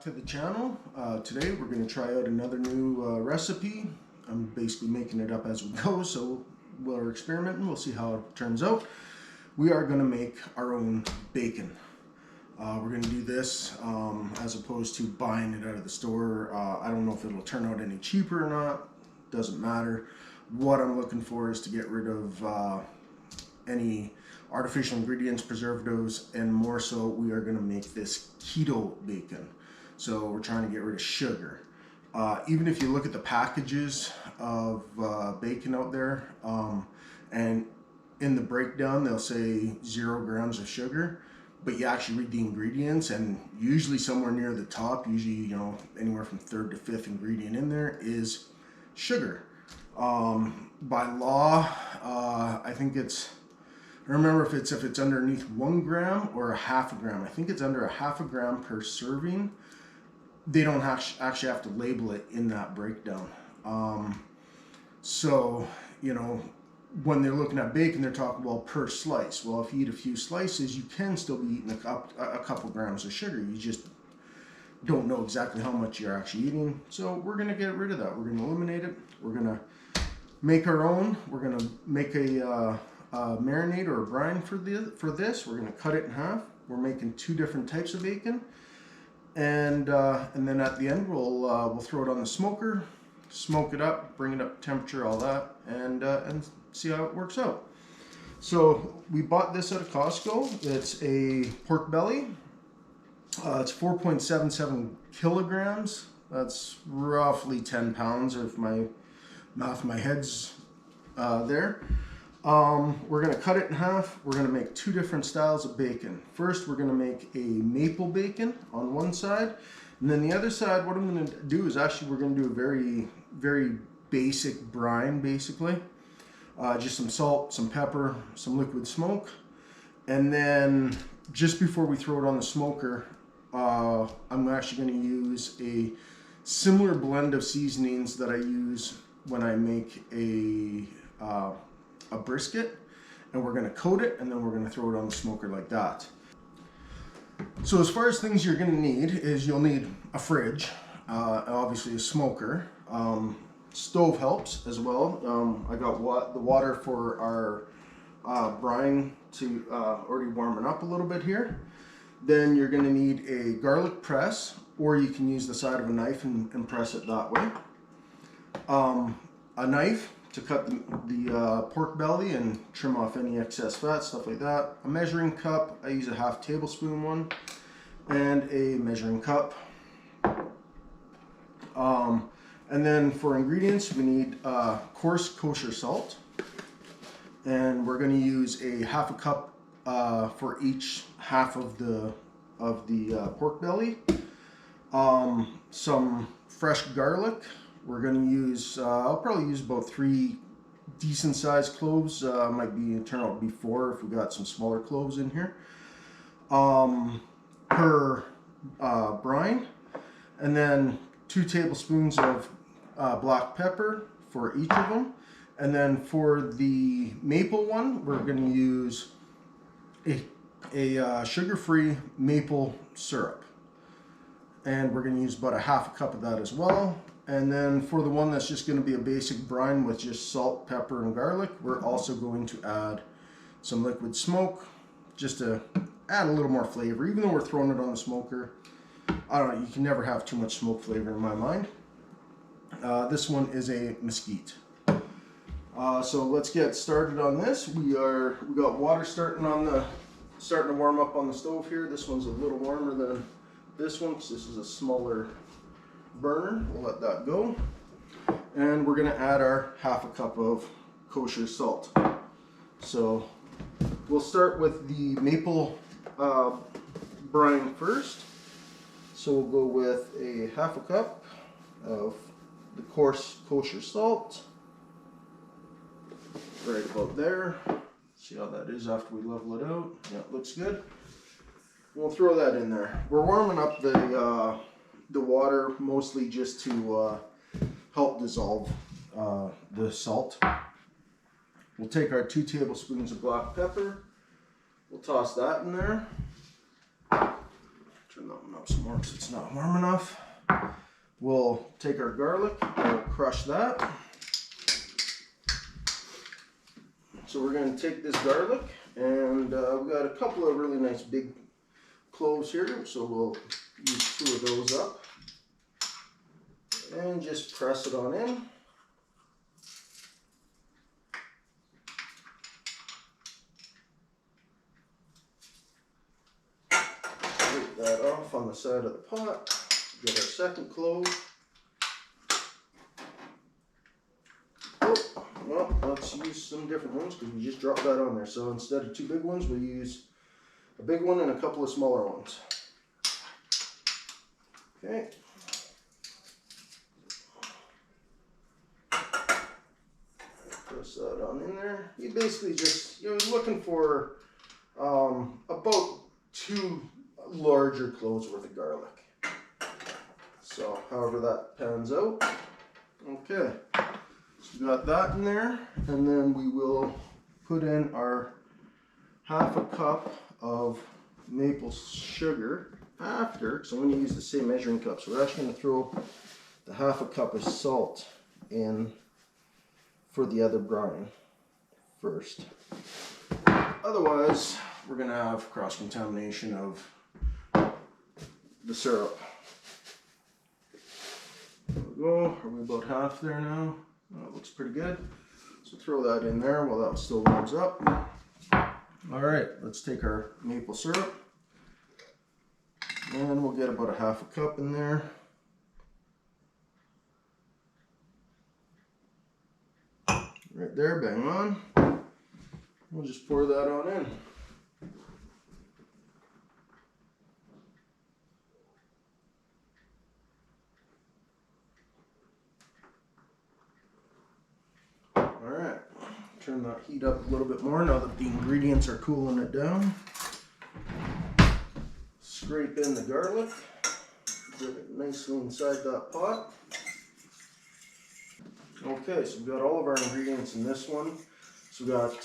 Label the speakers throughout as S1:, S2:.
S1: back to the channel. Today we're going to try out another new recipe. I'm basically making it up as we go, so we're experimenting. We'll see how it turns out. We are going to make our own bacon. We're going to do this as opposed to buying it out of the store. I don't know if it'll turn out any cheaper or not. Doesn't matter. What I'm looking for is to get rid of any artificial ingredients, preservatives, and more so we are going to make this keto bacon. So we're trying to get rid of sugar. Even if you look at the packages of bacon out there, and in the breakdown they'll say 0 grams of sugar, but you actually read the ingredients and usually somewhere near the top, usually anywhere from 3rd to 5th ingredient in there is sugar. By law, I think I remember if it's underneath 1 gram or a half a gram. I think it's under a half a gram per serving. They don't actually have to label it in that breakdown. So, when they're looking at bacon, they're talking about per slice. Well, if you eat a few slices, you can still be eating a couple grams of sugar. You just don't know exactly how much you're actually eating. So we're going to get rid of that. We're going to eliminate it. We're going to make our own. We're going to make a marinade or a brine for this. We're going to cut it in half. We're making 2 different types of bacon, and then at the end we'll throw it on the smoker, smoke it up, bring it up to temperature, all that, and see how it works out. So we bought this at Costco. It's a pork belly. It's 4.77 kilograms. That's roughly 10 pounds if my head's there. We're going to cut it in half. We're going to make 2 different styles of bacon. First, we're going to make a maple bacon on one side, and then the other side, what I'm going to do is actually we're going to do a very, very basic brine, basically. Just some salt, some pepper, some liquid smoke, and then just before we throw it on the smoker, I'm actually going to use a similar blend of seasonings that I use when I make a brisket, and we're going to coat it, and then we're going to throw it on the smoker like that. So as far as things you're going to need is you'll need a fridge, obviously a smoker, stove helps as well. I got the water for our brine to already warming up a little bit here. Then you're going to need a garlic press, or you can use the side of a knife and press it that way. A knife to cut the pork belly and trim off any excess fat, stuff like that. A measuring cup, I use a half tablespoon one, and a measuring cup. And then for ingredients, we need coarse kosher salt, and we're going to use a half a cup for each half of the pork belly. Some fresh garlic. We're going to use, I'll probably use about 3 decent sized cloves. Might turn out to be 4 if we got some smaller cloves in here. Per brine. And then 2 tablespoons of black pepper for each of them. And then for the maple one, we're going to use a sugar-free maple syrup. And we're going to use about a half a cup of that as well. And then for the one that's just going to be a basic brine with just salt, pepper, and garlic, we're also going to add some liquid smoke just to add a little more flavor. Even though we're throwing it on the smoker, I don't know, you can never have too much smoke flavor in my mind. This one is a mesquite. So let's get started on this. We got water starting to warm up on the stove here. This one's a little warmer than this one because this is a smaller burner. We'll let that go, and we're going to add our half a cup of kosher salt. So we'll start with the maple brine first. So we'll go with a half a cup of the coarse kosher salt, right about there. See how that is after we level it out. Yeah, it looks good. We'll throw that in there. We're warming up the water mostly just to help dissolve the salt. We'll take our 2 tablespoons of black pepper. We'll toss that in there. turn that one up some more because it's not warm enough. We'll take our garlic, we'll crush that. So we're going to take this garlic, and we got a couple of really nice big cloves here, so we'll use 2 of those up and just press it on in. Take that off on the side of the pot. Get our second clove. Oh, well, let's use some different ones because we just dropped that on there. So instead of 2 big ones, we'll use a big one and a couple of smaller ones. Okay. Press that on in there. You basically just, you're looking for about 2 larger cloves worth of garlic. So however that pans out. Okay, so we got that in there, and then we will put in our 1/2 cup of maple sugar after. So I'm going to use the same measuring cup. So we're actually going to throw the 1/2 cup of salt in for the other brine first. Otherwise, we're going to have cross-contamination of the syrup. There we go. Are we about half there now? That looks pretty good. So throw that in there while that still warms up. All right, let's take our maple syrup, and we'll get about a 1/2 cup in there. Right there, bang on. We'll just pour that on in. Alright, turn that heat up a little bit more now that the ingredients are cooling it down. Scrape in the garlic, get it nicely inside that pot. Okay, so we've got all of our ingredients in this one. So we've got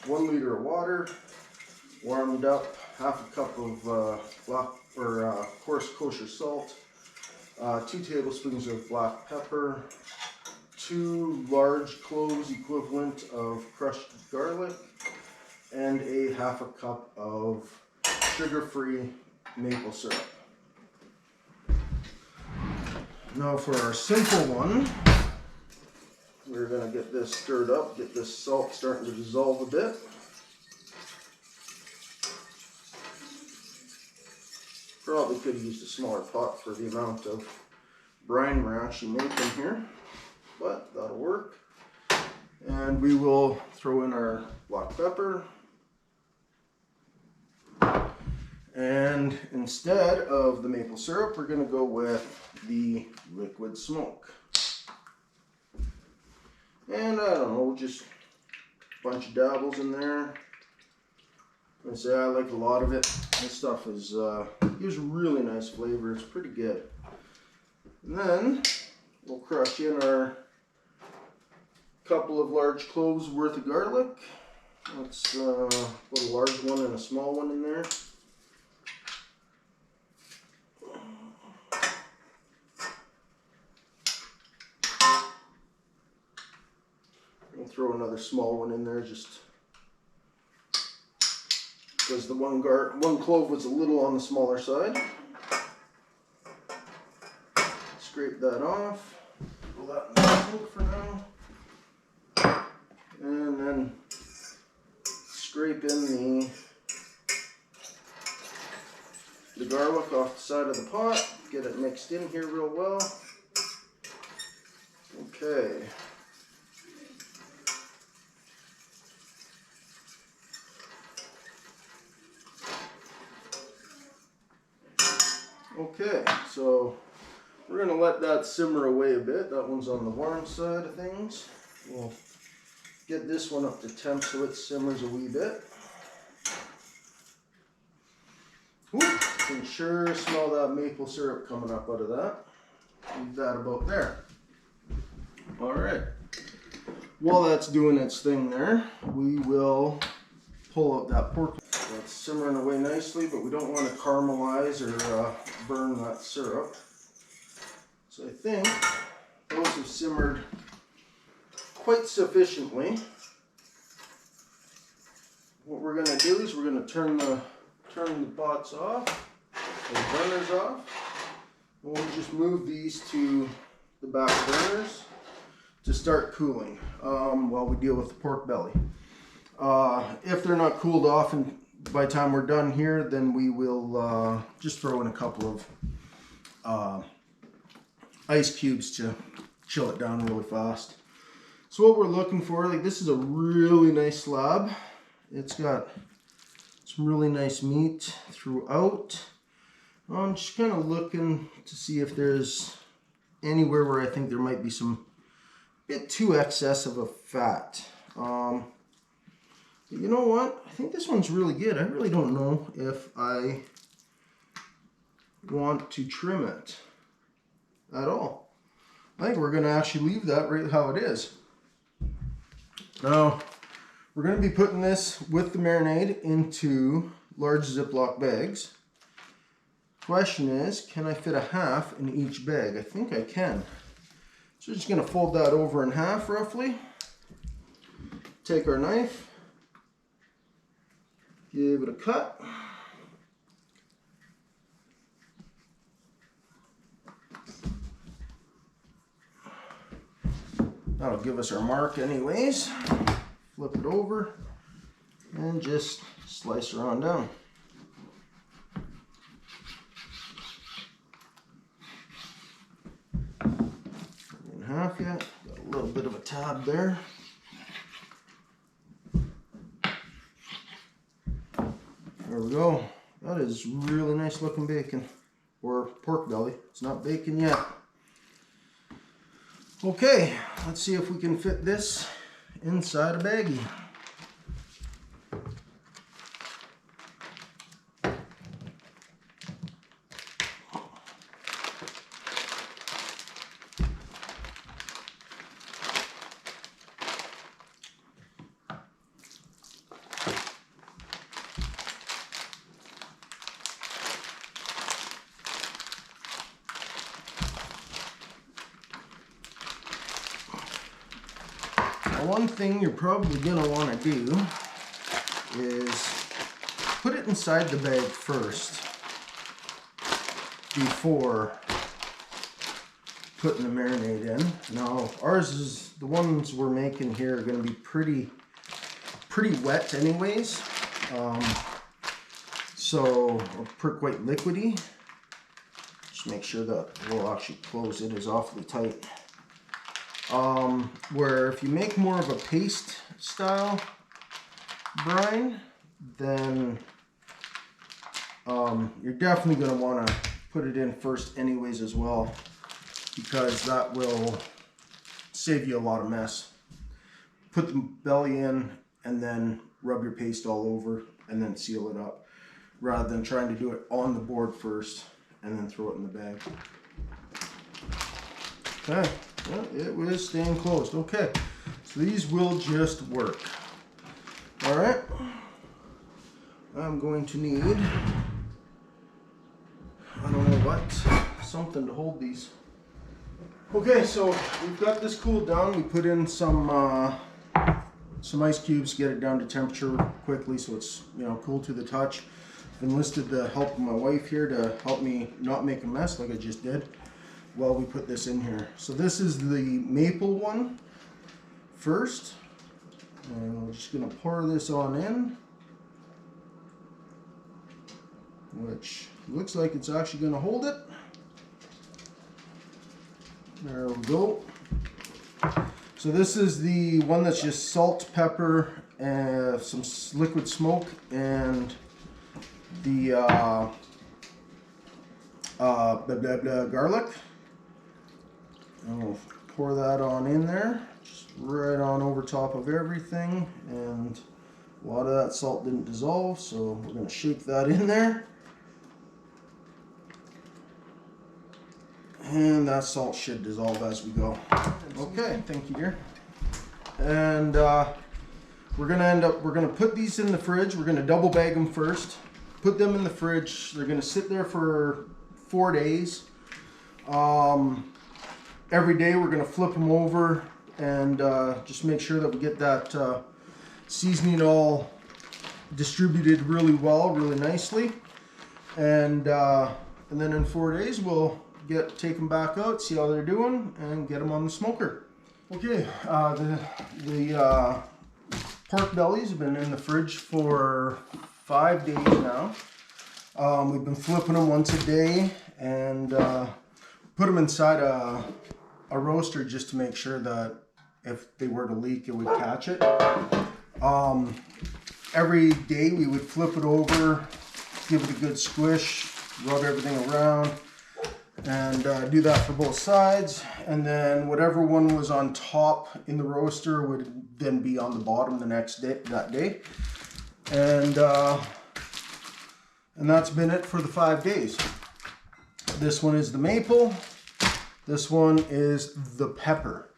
S1: 1 liter of water, warmed up, 1/2 cup of coarse kosher salt, 2 tablespoons of black pepper, 2 large cloves equivalent of crushed garlic, and a 1/2 cup of sugar-free maple syrup. Now for our simple one, we're going to get this stirred up, get this salt starting to dissolve a bit. Probably could have used a smaller pot for the amount of brine we're actually making here, but that'll work. And we will throw in our black pepper. And instead of the maple syrup, we're going to go with the liquid smoke. And I don't know, just a bunch of dabbles in there. I say I like a lot of it. This stuff is gives a really nice flavor. It's pretty good. And then we'll crush in our couple of large cloves worth of garlic. Let's put a large one and a small one in there. We'll throw another small one in there just because the one clove was a little on the smaller side. Scrape that off. Pull that in the sink for now. And then scrape in the garlic off the side of the pot. Get it mixed in here real well. Okay. Okay, so we're going to let that simmer away a bit. That one's on the warm side of things. We'll get this one up to temp so it simmers a wee bit. Ooh, you can sure smell that maple syrup coming up out of that. Leave that about there. Alright, while that's doing its thing there, we will pull out that pork. Let's simmering away nicely, but we don't want to caramelize or burn that syrup. So I think those have simmered quite sufficiently. What we're going to do is we're going to turn the pots off, the burners off. And we'll just move these to the back burners to start cooling while we deal with the pork belly. If they're not cooled off, and by the time we're done here, then we will just throw in a couple of ice cubes to chill it down really fast. So what we're looking for, like, this is a really nice slab. It's got some really nice meat throughout. I'm just kind of looking to see if there's anywhere where I think there might be some bit too excess of a fat. But you know what? I think this one's really good. I really don't know if I want to trim it at all. I think we're going to actually leave that right how it is. Now, we're going to be putting this with the marinade into large Ziploc bags. Question is, can I fit a half in each bag? I think I can. So we're just going to fold that over in half roughly. Take our knife, give it a cut. That'll give us our mark anyways. Flip it over and just slice her on down. In half yet, got a little bit of a tab there. There we go. That is really nice looking bacon, or pork belly. It's not bacon yet. Okay, let's see if we can fit this inside a baggie. One thing you're probably going to want to do is put it inside the bag first before putting the marinade in. Now, ours is, the ones we're making here are going to be pretty wet anyways, so quite liquidy. Just make sure that we'll actually close it is awfully tight. Where if you make more of a paste style brine, then you're definitely going to want to put it in first anyways as well, because that will save you a lot of mess. Put the belly in and then rub your paste all over and then seal it up, rather than trying to do it on the board first and then throw it in the bag. Okay. Yeah, it was staying closed. Okay, so these will just work. All right, I'm going to need, I don't know what, something to hold these. Okay, so we've got this cooled down. We put in some ice cubes, get it down to temperature quickly, so it's, you know, cool to the touch. I've enlisted the help of my wife here to help me not make a mess like I just did while we put this in here. So this is the maple one first, and we're just going to pour this on in, which looks like it's actually going to hold it. There we go. So this is the one that's just salt, pepper, and some liquid smoke, and the garlic. And we'll pour that on in there, just right on over top of everything, and a lot of that salt didn't dissolve, so we're going to shake that in there. And that salt should dissolve as we go. Okay, thank you, dear. And we're gonna put these in the fridge. We're gonna double bag them first, put them in the fridge. They're gonna sit there for 4 days. Every day we're gonna flip them over and just make sure that we get that seasoning all distributed really well, really nicely. And then in 4 days we'll take them back out, see how they're doing, and get them on the smoker. Okay, the pork bellies have been in the fridge for 5 days now. We've been flipping them once a day and put them inside a roaster just to make sure that if they were to leak, it would catch it. Every day we would flip it over, give it a good squish, rub everything around, and do that for both sides. And then whatever one was on top in the roaster would then be on the bottom the next day, that day. And that's been it for the 5 days. This one is the maple. This one is the pepper.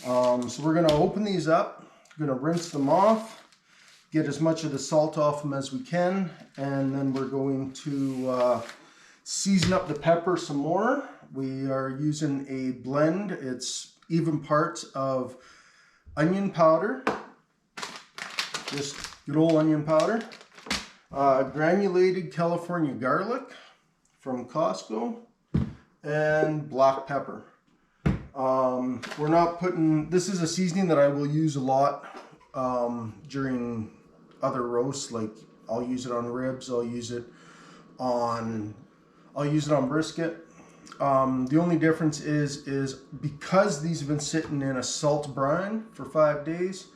S1: So we're gonna open these up, gonna rinse them off, get as much of the salt off them as we can, and then we're going to season up the pepper some more. We are using a blend. It's even parts of onion powder, just good old onion powder, granulated California garlic from Costco, and black pepper. We're not putting, this is a seasoning that I will use a lot during other roasts. Like I'll use it on ribs, I'll use it on brisket. The only difference is because these have been sitting in a salt brine for 5 days,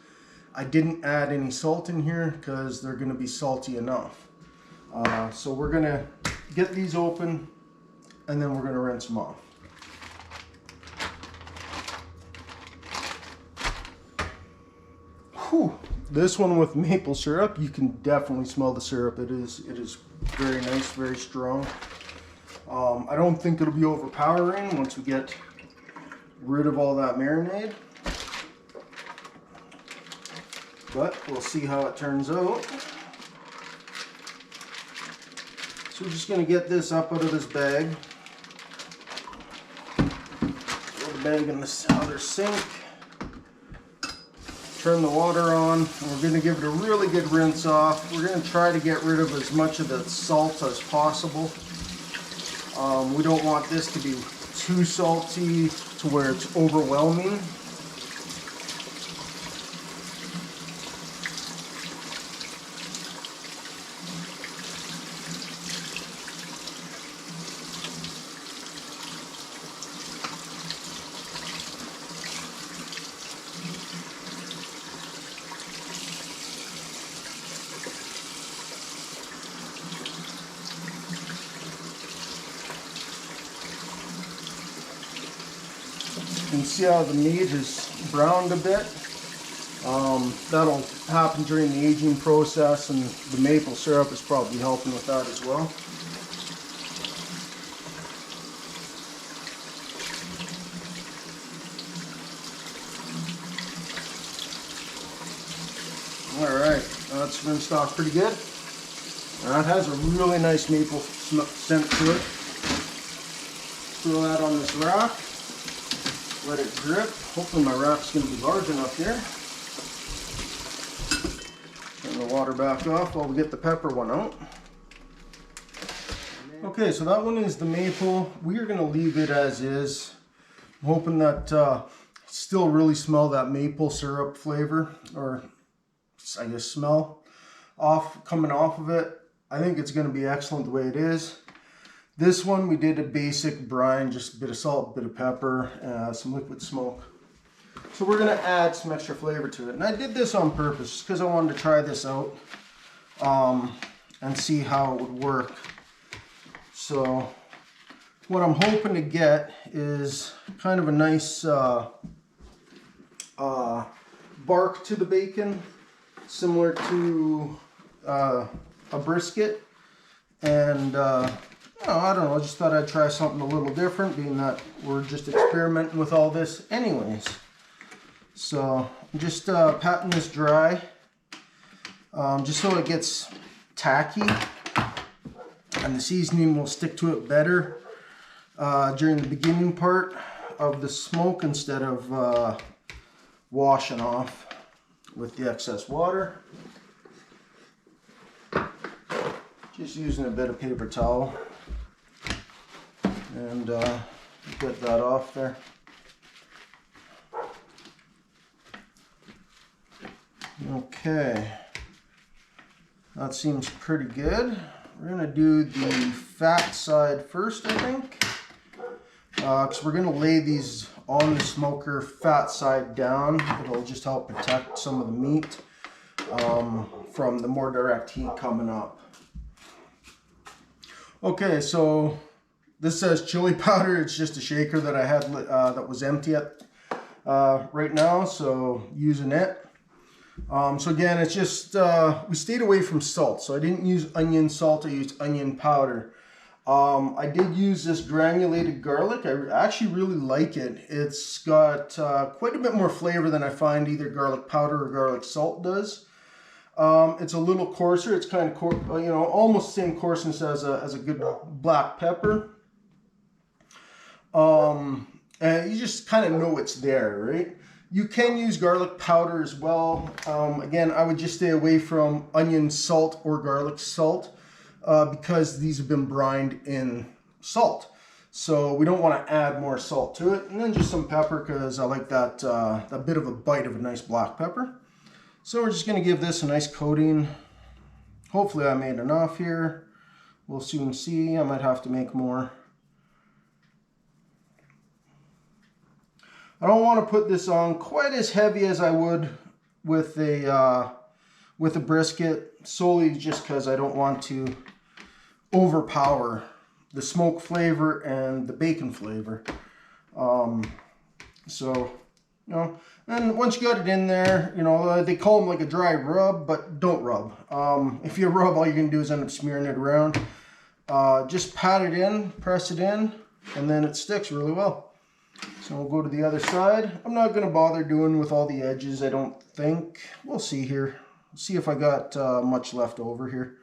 S1: I didn't add any salt in here because they're going to be salty enough. So we're going to get these open and then we're going to rinse them off. Whew. This one with maple syrup, you can definitely smell the syrup. It is very nice, very strong. I don't think it'll be overpowering once we get rid of all that marinade, but we'll see how it turns out. So we're just going to get this up out of this bag. Throw the bag in this other sink. Turn the water on, and we're going to give it a really good rinse off. We're going to try to get rid of as much of the salt as possible. We don't want this to be too salty to where it's overwhelming. You can see how the meat is browned a bit. That'll happen during the aging process, and the maple syrup is probably helping with that as well. Alright, that's rinsed off pretty good. That has a really nice maple scent to it. Throw that on this rack. Let it drip. Hopefully my rack's going to be large enough here. Turn the water back off while we get the pepper one out. Okay, so that one is the maple. We are going to leave it as is. I'm hoping that still really smell that maple syrup flavor, or I guess smell coming off of it. I think it's going to be excellent the way it is. This one we did a basic brine, just a bit of salt, a bit of pepper, some liquid smoke. So we're going to add some extra flavor to it. And I did this on purpose because I wanted to try this out and see how it would work. So what I'm hoping to get is kind of a nice bark to the bacon, similar to a brisket. And I don't know, I just thought I'd try something a little different, being that we're just experimenting with all this anyways. So I'm just patting this dry just so it gets tacky and the seasoning will stick to it better during the beginning part of the smoke instead of washing off with the excess water. Just using a bit of paper towel and get that off there. Okay, that seems pretty good. We're gonna do the fat side first, I think, because we're gonna lay these on the smoker fat side down. It'll just help protect some of the meat from the more direct heat coming up. Okay, so this says chili powder. It's just a shaker that I had that was empty at right now, so using it. So again, it's just, we stayed away from salt. So I didn't use onion salt, I used onion powder. I did use this granulated garlic. I actually really like it. It's got quite a bit more flavor than I find either garlic powder or garlic salt does. It's a little coarser. It's kind of, you know, almost the same coarseness as a good black pepper. And you just kind of know it's there, right? You can use garlic powder as well. Again, I would just stay away from onion salt or garlic salt because these have been brined in salt. So we don't want to add more salt to it. And then just some pepper because I like that, that bit of a bite of a nice black pepper. So we're just going to give this a nice coating. Hopefully I made enough here. We'll soon see. I might have to make more. I don't want to put this on quite as heavy as I would with a brisket, solely just because I don't want to overpower the smoke flavor and the bacon flavor. So, you know, and once you got it in there, you know, they call them like a dry rub, but don't rub. If you rub, all you're going to do is end up smearing it around. Just pat it in, press it in, and then it sticks really well. So we'll go to the other side. I'm not going to bother doing with all the edges, I don't think. We'll see here. See if I got much left over here.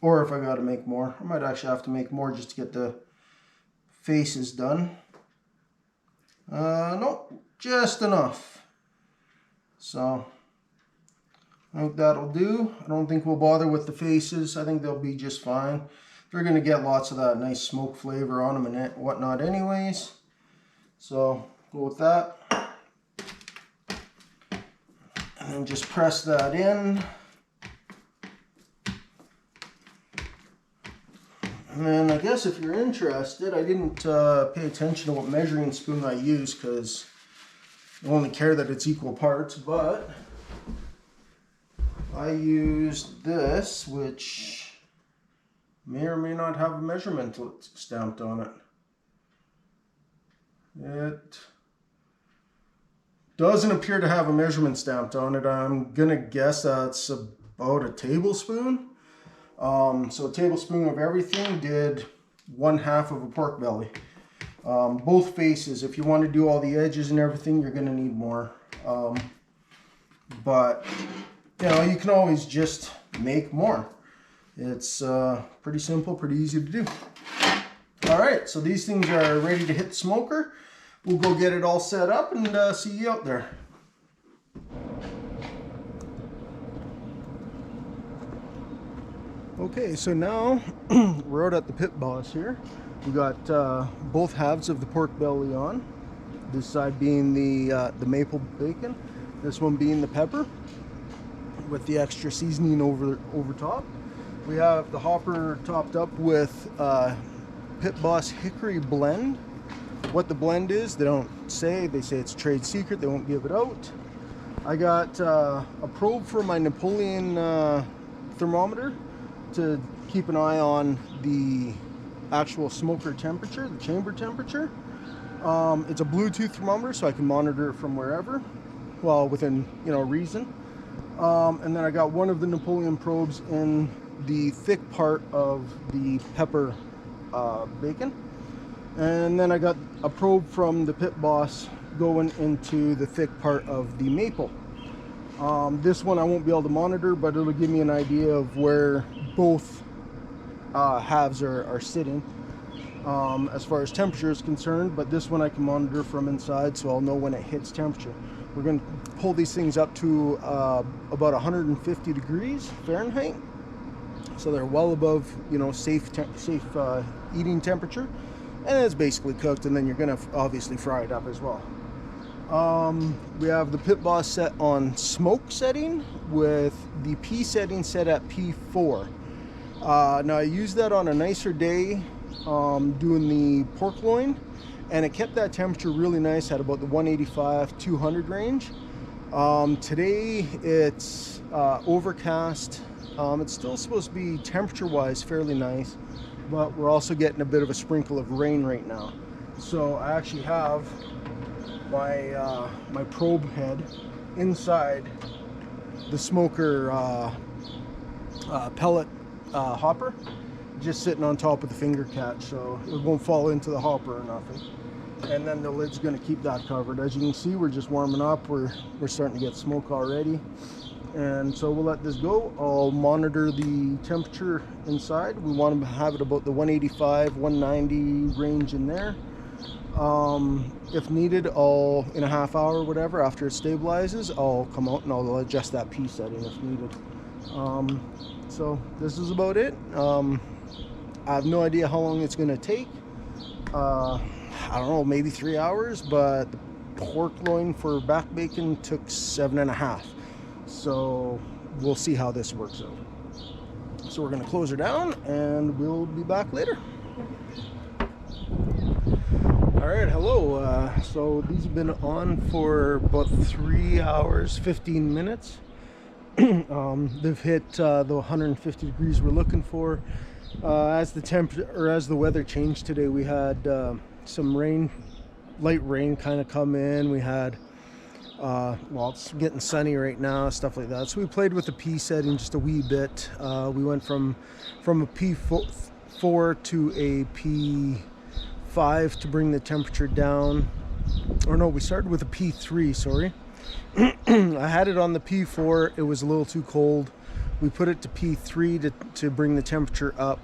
S1: Or if I got to make more. I might actually have to make more just to get the faces done. Nope, just enough. So I think that'll do. I don't think we'll bother with the faces. I think they'll be just fine. They're going to get lots of that nice smoke flavor on them and whatnot anyways. So go with that. And then just press that in. And then I guess if you're interested, I didn't pay attention to what measuring spoon I use because I only care that it's equal parts, but I used this, which may or may not have a measurement stamped on it. It doesn't appear to have a measurement stamped on it. I'm gonna guess that's about a tablespoon. So a tablespoon of everything did 1/2 of a pork belly. Both faces. If you want to do all the edges and everything, you're gonna need more. But you know, you can always just make more. It's pretty simple, pretty easy to do. All right, so these things are ready to hit the smoker. We'll go get it all set up and see you out there. Okay, so now we're out at the pit boss here. We got both halves of the pork belly on. This side being the maple bacon, this one being the pepper, with the extra seasoning over top. We have the hopper topped up with Pit Boss Hickory Blend. What the blend is, they don't say. They say it's a trade secret. They won't give it out. I got a probe for my Napoleon thermometer to keep an eye on the actual smoker temperature, the chamber temperature. It's a Bluetooth thermometer, so I can monitor it from wherever, well, within, you know, reason. And then I got one of the Napoleon probes in the thick part of the pepper bacon. And then I got a probe from the Pit Boss going into the thick part of the maple. This one I won't be able to monitor, but it'll give me an idea of where both halves are sitting as far as temperature is concerned. But this one I can monitor from inside, so I'll know when it hits temperature. We're going to pull these things up to about 150 degrees Fahrenheit, so they're well above, you know, safe eating temperature, and it's basically cooked. And then you're going to obviously fry it up as well. We have the Pit Boss set on smoke setting with the P setting set at P4. Now I used that on a nicer day doing the pork loin, and it kept that temperature really nice at about the 185-200 range. Today it's overcast. It's still supposed to be temperature wise fairly nice, but we're also getting a bit of a sprinkle of rain right now. So I actually have my probe head inside the smoker pellet hopper, just sitting on top of the finger catch, so it won't fall into the hopper or nothing. And then the lid's going to keep that covered. As you can see, we're just warming up. We're starting to get smoke already, and so we'll let this go. I'll monitor the temperature inside. We want to have it about the 185-190 range in there. If needed, I'll, in a half hour or whatever, after it stabilizes, I'll come out and I'll adjust that P setting if needed. So this is about it. I have no idea how long it's going to take. I don't know, maybe 3 hours, but the pork loin for back bacon took 7.5. So we'll see how this works out. So we're going to close her down and we'll be back later. Alright, hello. So these have been on for about 3 hours, 15 minutes. They've hit the 150 degrees we're looking for. As the temperature, or as the weather changed today, we had some rain, light rain kind of come in. We had, well, it's getting sunny right now, stuff like that. So we played with the P setting just a wee bit. We went from a P4 to a P5 to bring the temperature down. Or no, we started with a P3, sorry. I had it on the P4, it was a little too cold. We put it to P3 to bring the temperature up.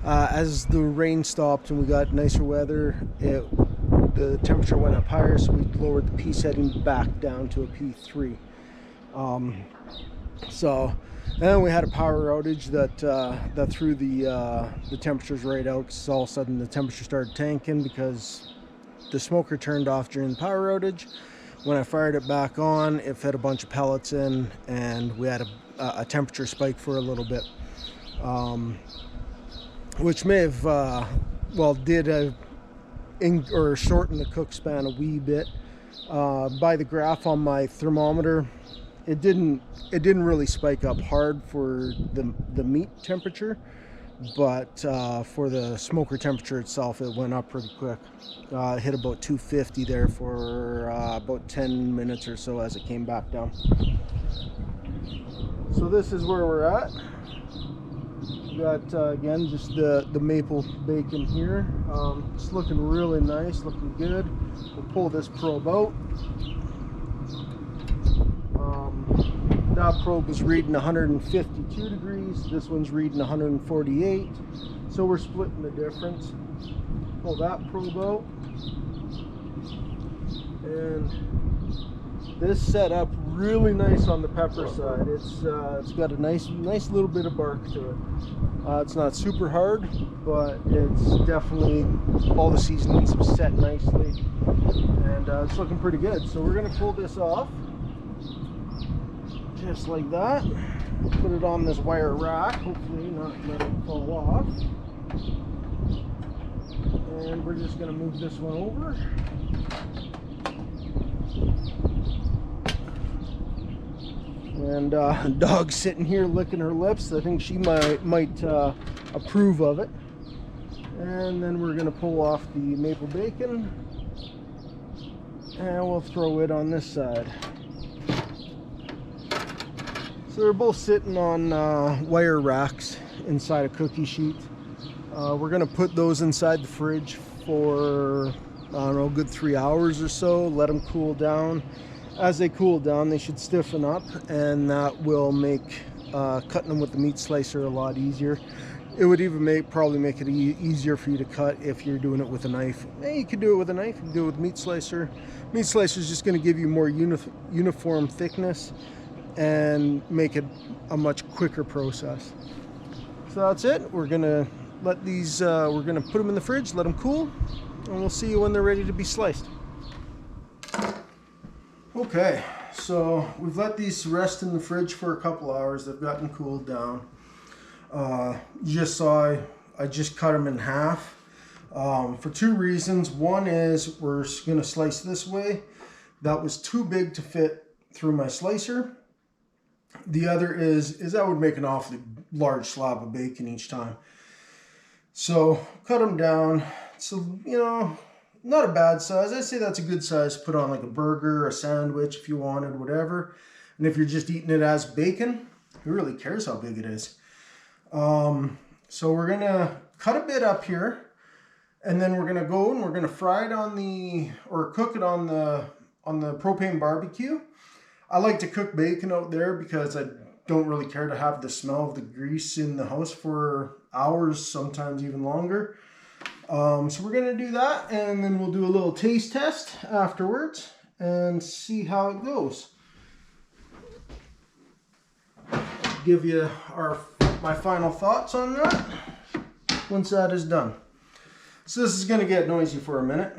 S1: As the rain stopped and we got nicer weather, the temperature went up higher, so we lowered the P setting back down to a P3. And then we had a power outage that threw the temperatures right out, because all of a sudden the temperature started tanking because the smoker turned off during the power outage. When I fired it back on, it fed a bunch of pellets in, and we had a temperature spike for a little bit, which may have, shorten the cook span a wee bit. By the graph on my thermometer, it didn't really spike up hard for the meat temperature, but for the smoker temperature itself, it went up pretty quick. It hit about 250 there for about 10 minutes or so as it came back down. So this is where we're at. We got again just the maple bacon here. It's looking really nice, looking good. We'll pull this probe out. That probe was reading 152 degrees. This one's reading 148. So we're splitting the difference. Pull that probe out. And this set up really nice on the pepper side. It's got a nice little bit of bark to it. It's not super hard, but it's definitely, all the seasonings have set nicely, and it's looking pretty good. So we're gonna pull this off just like that. Put it on this wire rack, hopefully not let it fall off. And we're just gonna move this one over. And dog's sitting here licking her lips. I think she might approve of it. And then we're gonna pull off the maple bacon, and we'll throw it on this side. So they're both sitting on wire racks inside a cookie sheet. We're gonna put those inside the fridge for, I don't know, a good 3 hours or so. Let them cool down. As they cool down, they should stiffen up, and that will make cutting them with the meat slicer a lot easier. It would even probably make it easier for you to cut if you're doing it with a knife. You could do it with a knife, you can do it with meat slicer. Meat slicer is just going to give you more uniform thickness and make it a much quicker process. So that's it. We're going to let these, we're going to put them in the fridge, let them cool, and we'll see you when they're ready to be sliced. Okay, so we've let these rest in the fridge for a couple hours. They've gotten cooled down. You just saw I just cut them in half for two reasons. One is we're going to slice this way. That was too big to fit through my slicer. The other is that would make an awfully large slab of bacon each time. So cut them down. So, you know, not a bad size. I'd say that's a good size to put on like a burger, a sandwich if you wanted, whatever. And if you're just eating it as bacon, who really cares how big it is? So we're gonna cut a bit up here, and then we're gonna go and we're gonna fry it on the, or cook it on the propane barbecue. I like to cook bacon out there because I don't really care to have the smell of the grease in the house for hours, sometimes even longer. So we're going to do that, and then we'll do a little taste test afterwards and see how it goes. Give you my final thoughts on that once that is done. So this is going to get noisy for a minute.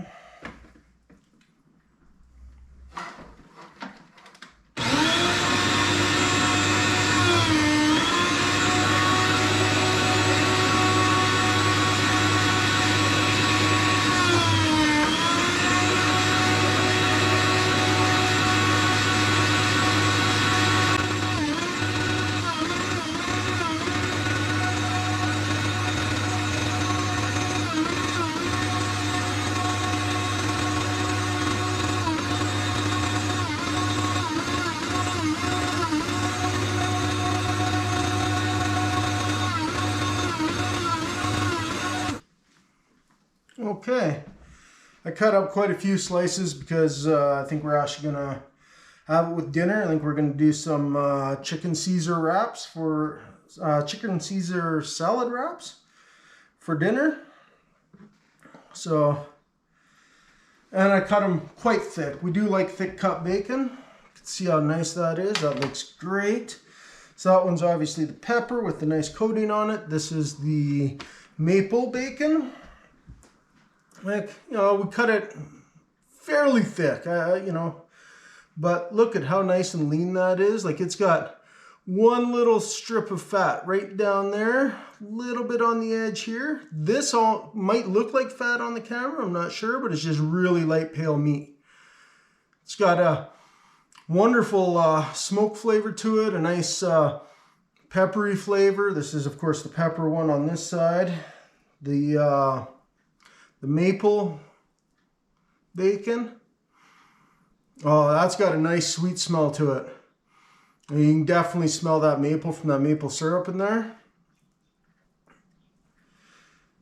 S1: Okay, I cut up quite a few slices because I think we're actually going to have it with dinner. I think we're going to do some chicken Caesar wraps for, chicken Caesar salad wraps for dinner. So, and I cut them quite thick. We do like thick cut bacon. You can see how nice that is. That looks great. So that one's obviously the pepper with the nice coating on it. This is the maple bacon. Like, you know, we cut it fairly thick, you know, but look at how nice and lean that is. Like, it's got one little strip of fat right down there, a little bit on the edge here. This all might look like fat on the camera, I'm not sure, but it's just really light pale meat. It's got a wonderful smoke flavor to it, a nice peppery flavor. This is, of course, the pepper one on this side. The maple bacon. Oh, that's got a nice sweet smell to it. And you can definitely smell that maple from that maple syrup in there.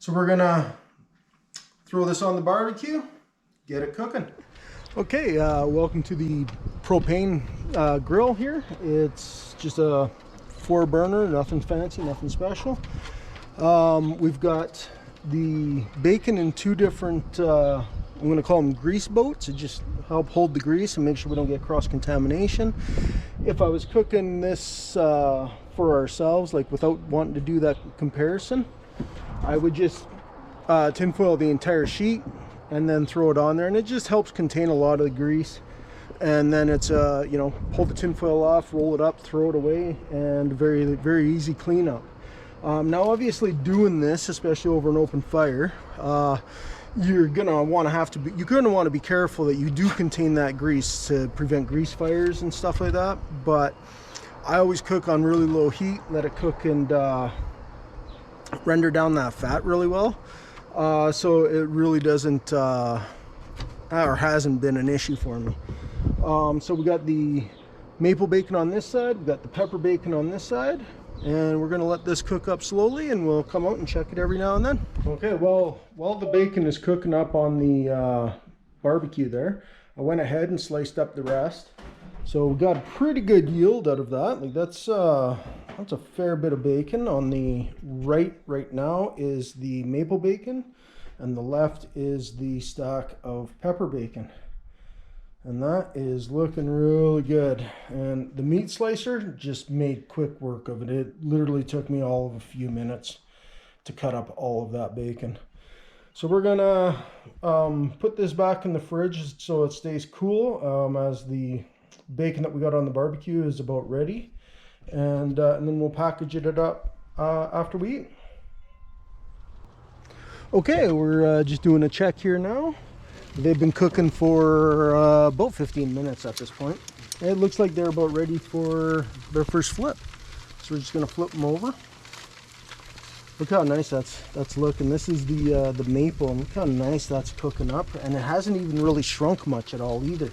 S1: So we're gonna throw this on the barbecue, get it cooking. Okay, welcome to the propane grill here. It's just a 4-burner, nothing fancy, nothing special. We've got the bacon in two different, I'm going to call them grease boats. It just help hold the grease and make sure we don't get cross-contamination. If I was cooking this for ourselves, like without wanting to do that comparison, I would just tinfoil the entire sheet and then throw it on there, and it just helps contain a lot of the grease. And then it's, you know, pull the tinfoil off, roll it up, throw it away, and very, very easy cleanup. Now, obviously, doing this, especially over an open fire, you're gonna want to be careful that you do contain that grease to prevent grease fires and stuff like that. But I always cook on really low heat, let it cook and render down that fat really well. So it really doesn't or hasn't been an issue for me. So we got the maple bacon on this side, we got the pepper bacon on this side. And we're gonna let this cook up slowly, and we'll come out and check it every now and then. Okay, well, while the bacon is cooking up on the barbecue there, I went ahead and sliced up the rest. So we got a pretty good yield out of that. Like that's a fair bit of bacon. On the right now is the maple bacon, and the left is the stack of pepper bacon. And that is looking really good. And the meat slicer just made quick work of it. It literally took me all of a few minutes to cut up all of that bacon. So we're gonna put this back in the fridge so it stays cool as the bacon that we got on the barbecue is about ready. And then we'll package it up after we eat. Okay, we're just doing a check here now. They've been cooking for about 15 minutes at this point. It looks like they're about ready for their first flip. So we're just gonna flip them over. Look how nice that's looking. This is the maple, and look how nice that's cooking up. And it hasn't even really shrunk much at all either.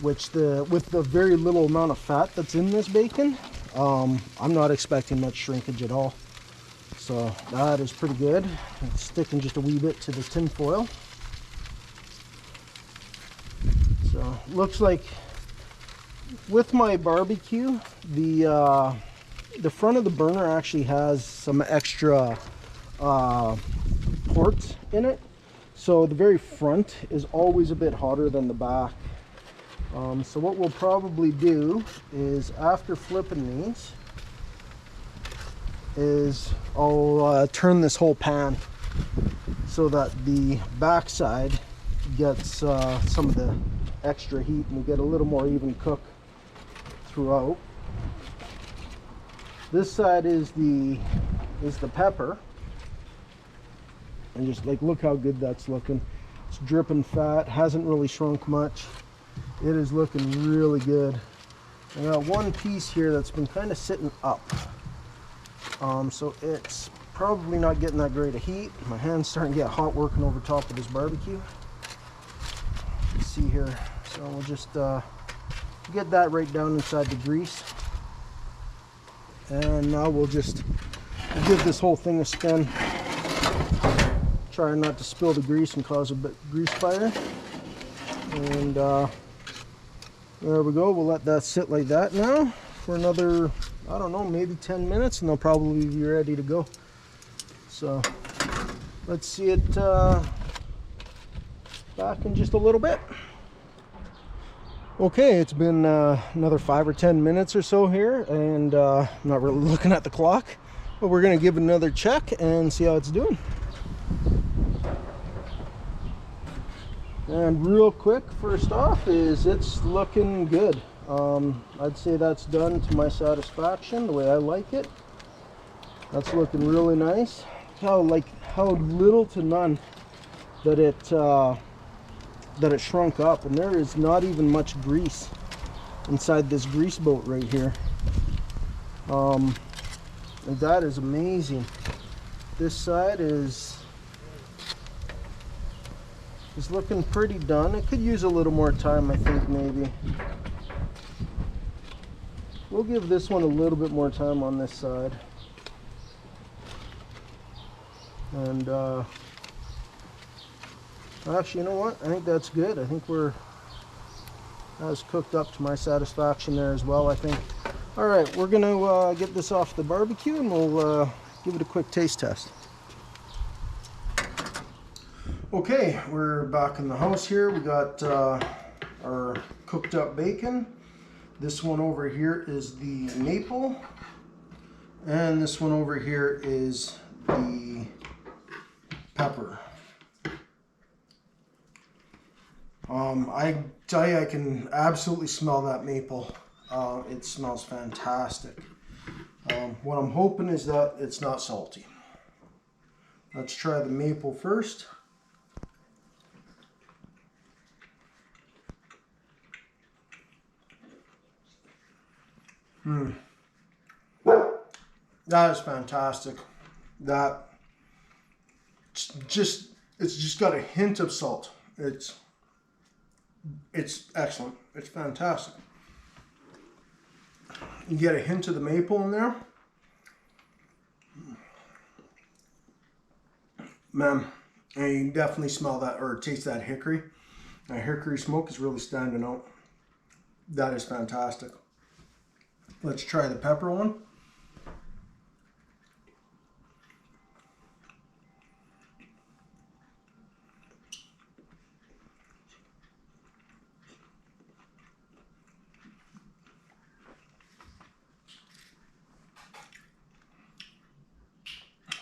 S1: With the very little amount of fat that's in this bacon, I'm not expecting much shrinkage at all. So that is pretty good. It's sticking just a wee bit to the tin foil. So looks like with my barbecue, the front of the burner actually has some extra ports in it. So the very front is always a bit hotter than the back. So what we'll probably do is after flipping these is I'll turn this whole pan so that the back side gets some of the extra heat and we get a little more even cook throughout. This side is the pepper, and just like look how good that's looking. It's dripping fat, hasn't really shrunk much. It is looking really good. I got one piece here that's been kind of sitting up, so it's probably not getting that great of heat. My hand's starting to get hot working over top of this barbecue. Let's see here. So we'll just get that right down inside the grease. And now we'll just give this whole thing a spin. Try not to spill the grease and cause a bit grease fire. And there we go. We'll let that sit like that now for another, I don't know, maybe 10 minutes, and they'll probably be ready to go. So let's see it back in just a little bit. Okay, it's been another 5 or 10 minutes or so here, and I'm not really looking at the clock, but we're gonna give it another check and see how it's doing. And real quick, first off, is it's looking good. I'd say that's done to my satisfaction, the way I like it. That's looking really nice. How little to none that it shrunk up, and there is not even much grease inside this grease boat right here. And that is amazing. This side is looking pretty done. It could use a little more time, I think, maybe. We'll give this one a little bit more time on this side. And actually, you know what? I think that's good. I think that's cooked up to my satisfaction there as well, I think. All right, we're gonna get this off the barbecue, and we'll give it a quick taste test. Okay, we're back in the house here. We got our cooked up bacon. This one over here is the maple, and this one over here is the pepper. I tell you, I can absolutely smell that maple. It smells fantastic. What I'm hoping is that it's not salty. Let's try the maple first. That is fantastic. It's just got a hint of salt. It's excellent. It's fantastic. You get a hint of the maple in there. Man, and you can definitely smell that or taste that hickory. That hickory smoke is really standing out. That is fantastic. Let's try the pepper one.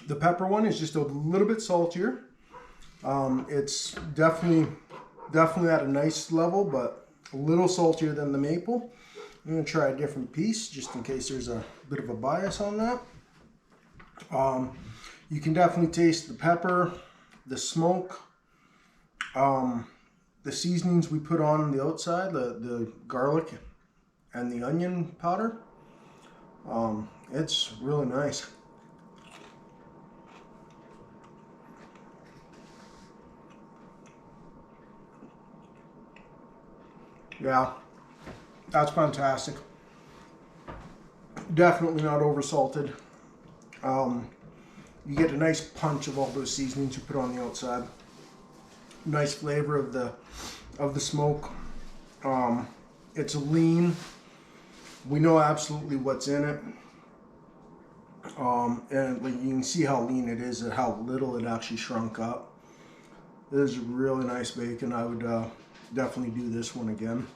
S1: The pepper one is just a little bit saltier. It's definitely at a nice level, but a little saltier than the maple. I'm going to try a different piece just in case there's a bit of a bias on that. You can definitely taste the pepper, the smoke, the seasonings we put on the outside, the garlic and the onion powder. It's really nice. Yeah, that's fantastic. Definitely not over salted. You get a nice punch of all those seasonings you put on the outside. Nice flavor of the smoke. It's lean. We know absolutely what's in it. And like you can see how lean it is and how little it actually shrunk up. This is really nice bacon. I would definitely do this one again.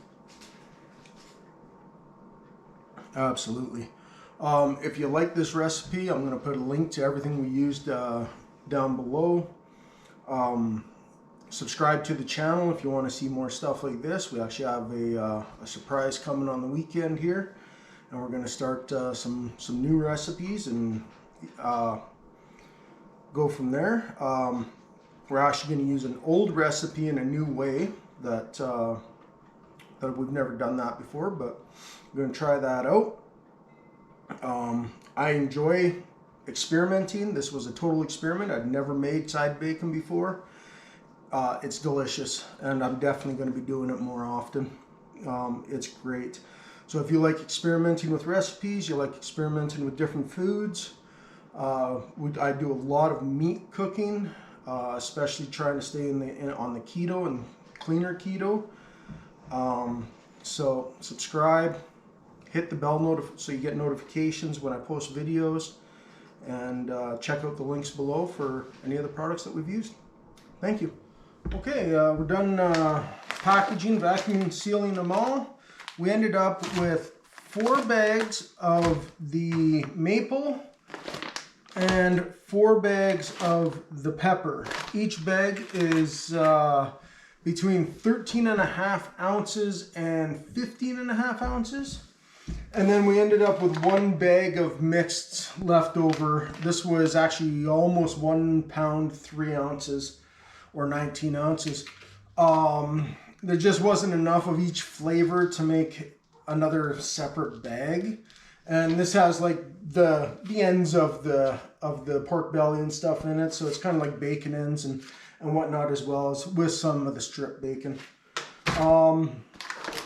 S1: Absolutely. If you like this recipe, I'm going to put a link to everything we used down below. Subscribe to the channel if you want to see more stuff like this. We actually have a surprise coming on the weekend here, and we're going to start some new recipes and go from there. We're actually going to use an old recipe in a new way that we've never done that before, but we're going to try that out. I enjoy experimenting. This was a total experiment. I'd never made side bacon before. It's delicious, and I'm definitely going to be doing it more often. It's great. So if you like experimenting with recipes, you like experimenting with different foods, I do a lot of meat cooking, especially trying to stay on the keto and cleaner keto. So subscribe, hit the bell so you get notifications when I post videos, and check out the links below for any of the products that we've used. Thank you. Okay, we're done packaging, vacuum sealing them all. We ended up with 4 bags of the maple and 4 bags of the pepper. Each bag is between 13.5 ounces and 15.5 ounces. And then we ended up with 1 bag of mixed leftover. This was actually almost 1 pound, 3 ounces, or 19 ounces. There just wasn't enough of each flavor to make another separate bag. And this has like the ends of the pork belly and stuff in it, so it's kind of like bacon ends and whatnot, as well as with some of the strip bacon.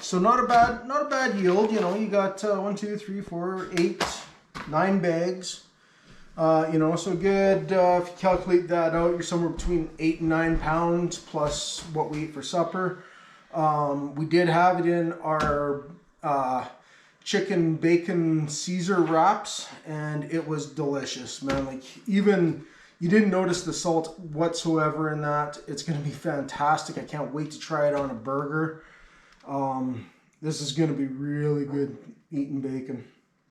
S1: So not a bad yield. You know, you got 1, 2, 3, 4, 8, 9 bags. You know, so good. If you calculate that out, you're somewhere between 8 and 9 pounds plus what we eat for supper. We did have it in our chicken bacon Caesar wraps, and it was delicious, man. Like, even you didn't notice the salt whatsoever in that. It's going to be fantastic. I can't wait to try it on a burger. This is going to be really good eating bacon.